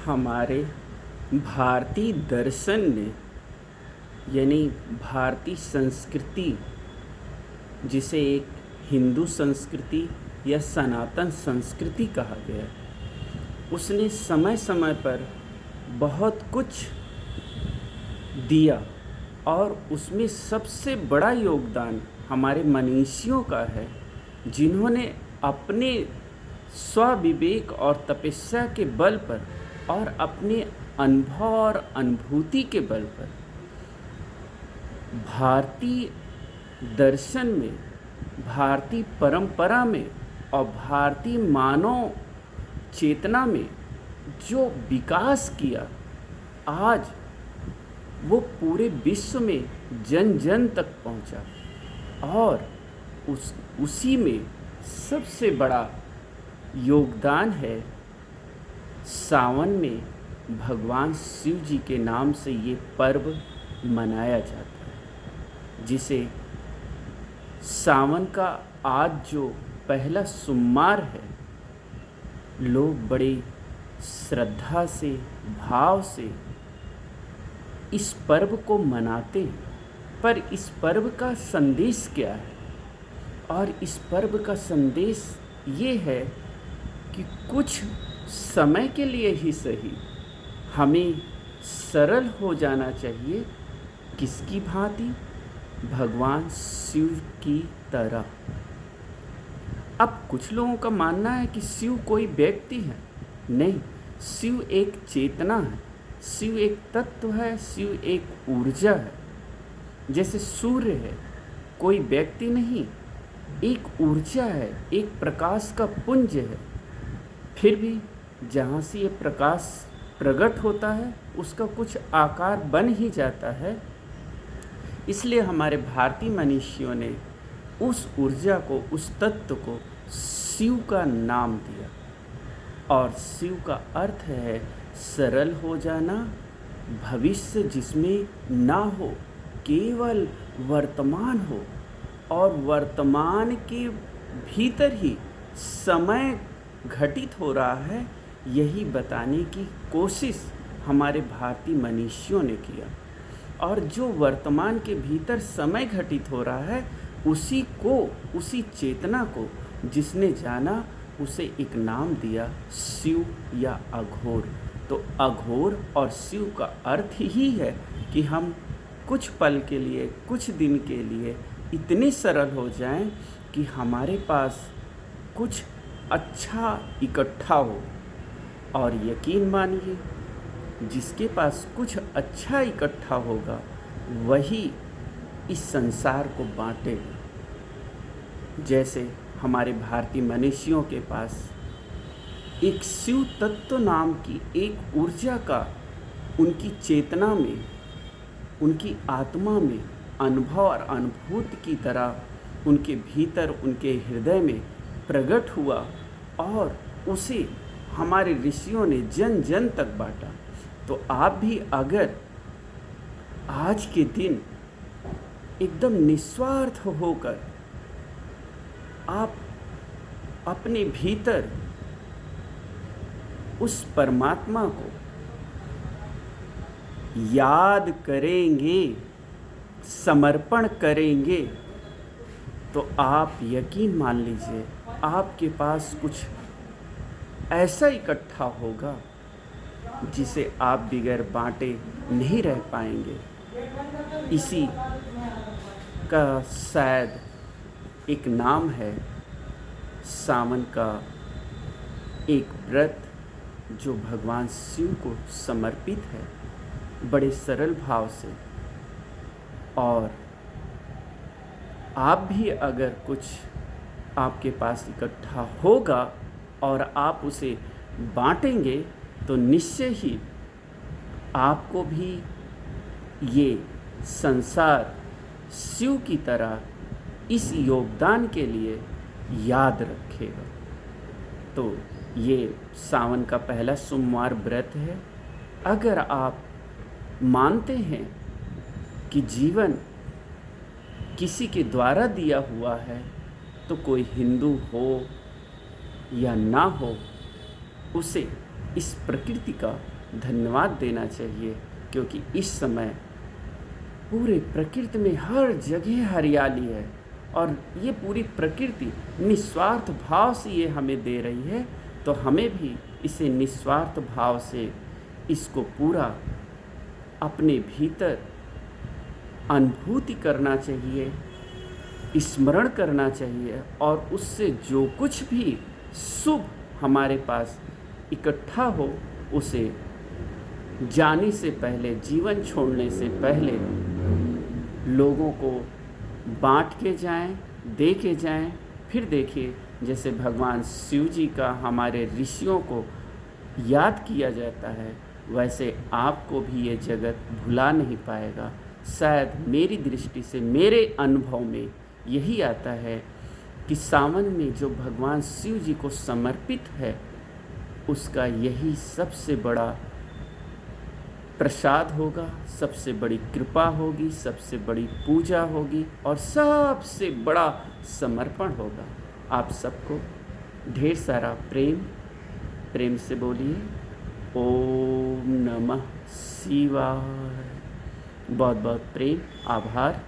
हमारे भारतीय दर्शन ने यानी भारतीय संस्कृति, जिसे एक हिंदू संस्कृति या सनातन संस्कृति कहा गया है, उसने समय समय पर बहुत कुछ दिया और उसमें सबसे बड़ा योगदान हमारे मनीषियों का है, जिन्होंने अपने स्वविवेक और तपस्या के बल पर और अपने अनुभव और अनुभूति के बल पर भारतीय दर्शन में, भारतीय परंपरा में और भारतीय मानव चेतना में जो विकास किया, आज वो पूरे विश्व में जन जन तक पहुंचा। और उसी में सबसे बड़ा योगदान है सावन में भगवान शिव जी के नाम से ये पर्व मनाया जाता है, जिसे सावन का आज जो पहला सोमवार है, लोग बड़े श्रद्धा से, भाव से इस पर्व को मनाते हैं। पर इस पर्व का संदेश क्या है? और इस पर्व का संदेश ये है कि कुछ समय के लिए ही सही हमें सरल हो जाना चाहिए। किसकी भांति? भगवान शिव की तरह। अब कुछ लोगों का मानना है कि शिव कोई व्यक्ति है। नहीं, शिव एक चेतना है, शिव एक तत्व है, शिव एक ऊर्जा है। जैसे सूर्य है, कोई व्यक्ति नहीं, एक ऊर्जा है, एक प्रकाश का पुंज है। फिर भी जहाँ से ये प्रकाश प्रकट होता है, उसका कुछ आकार बन ही जाता है। इसलिए हमारे भारतीय मनीषियों ने उस ऊर्जा को, उस तत्व को शिव का नाम दिया। और शिव का अर्थ है सरल हो जाना, भविष्य जिसमें ना हो, केवल वर्तमान हो, और वर्तमान के भीतर ही समय घटित हो रहा है, यही बताने की कोशिश हमारे भारतीय मनीषियों ने किया। और जो वर्तमान के भीतर समय घटित हो रहा है, उसी को, उसी चेतना को जिसने जाना, उसे एक नाम दिया शिव या अघोर। तो अघोर और शिव का अर्थ ही है कि हम कुछ पल के लिए, कुछ दिन के लिए इतने सरल हो जाएं कि हमारे पास कुछ अच्छा इकट्ठा हो। और यकीन मानिए, जिसके पास कुछ अच्छा इकट्ठा होगा, वही इस संसार को बांटेगा। जैसे हमारे भारतीय मनीषियों के पास एक शिव तत्व नाम की एक ऊर्जा का उनकी चेतना में, उनकी आत्मा में अनुभव और अनुभूति की तरह उनके भीतर, उनके हृदय में प्रकट हुआ, और उसे हमारे ऋषियों ने जन जन तक बांटा। तो आप भी अगर आज के दिन एकदम निस्वार्थ होकर आप अपने भीतर उस परमात्मा को याद करेंगे, समर्पण करेंगे, तो आप यकीन मान लीजिए आपके पास कुछ ऐसा इकट्ठा होगा जिसे आप बिगैर बांटे नहीं रह पाएंगे। इसी का शायद एक नाम है सावन का एक व्रत, जो भगवान शिव को समर्पित है, बड़े सरल भाव से। और आप भी अगर कुछ आपके पास इकट्ठा होगा और आप उसे बांटेंगे, तो निश्चय ही आपको भी ये संसार शिव की तरह इस योगदान के लिए याद रखेगा। तो ये सावन का पहला सोमवार व्रत है। अगर आप मानते हैं कि जीवन किसी के द्वारा दिया हुआ है, तो कोई हिंदू हो या ना हो, उसे इस प्रकृति का धन्यवाद देना चाहिए, क्योंकि इस समय पूरे प्रकृति में हर जगह हरियाली है और ये पूरी प्रकृति निस्वार्थ भाव से ये हमें दे रही है। तो हमें भी इसे निस्वार्थ भाव से इसको पूरा अपने भीतर अनुभूति करना चाहिए, स्मरण करना चाहिए और उससे जो कुछ भी शुभ हमारे पास इकट्ठा हो उसे जाने से पहले, जीवन छोड़ने से पहले लोगों को बांट के जाएं, दे के जाएं। फिर देखिए, जैसे भगवान शिव जी का हमारे ऋषियों को याद किया जाता है, वैसे आपको भी ये जगत भुला नहीं पाएगा। शायद मेरी दृष्टि से, मेरे अनुभव में यही आता है कि सावन में जो भगवान शिव जी को समर्पित है, उसका यही सबसे बड़ा प्रसाद होगा, सबसे बड़ी कृपा होगी, सबसे बड़ी पूजा होगी और सबसे बड़ा समर्पण होगा। आप सबको ढेर सारा प्रेम से बोलिए ओम नमः शिवाय। बहुत बहुत प्रेम, आभार।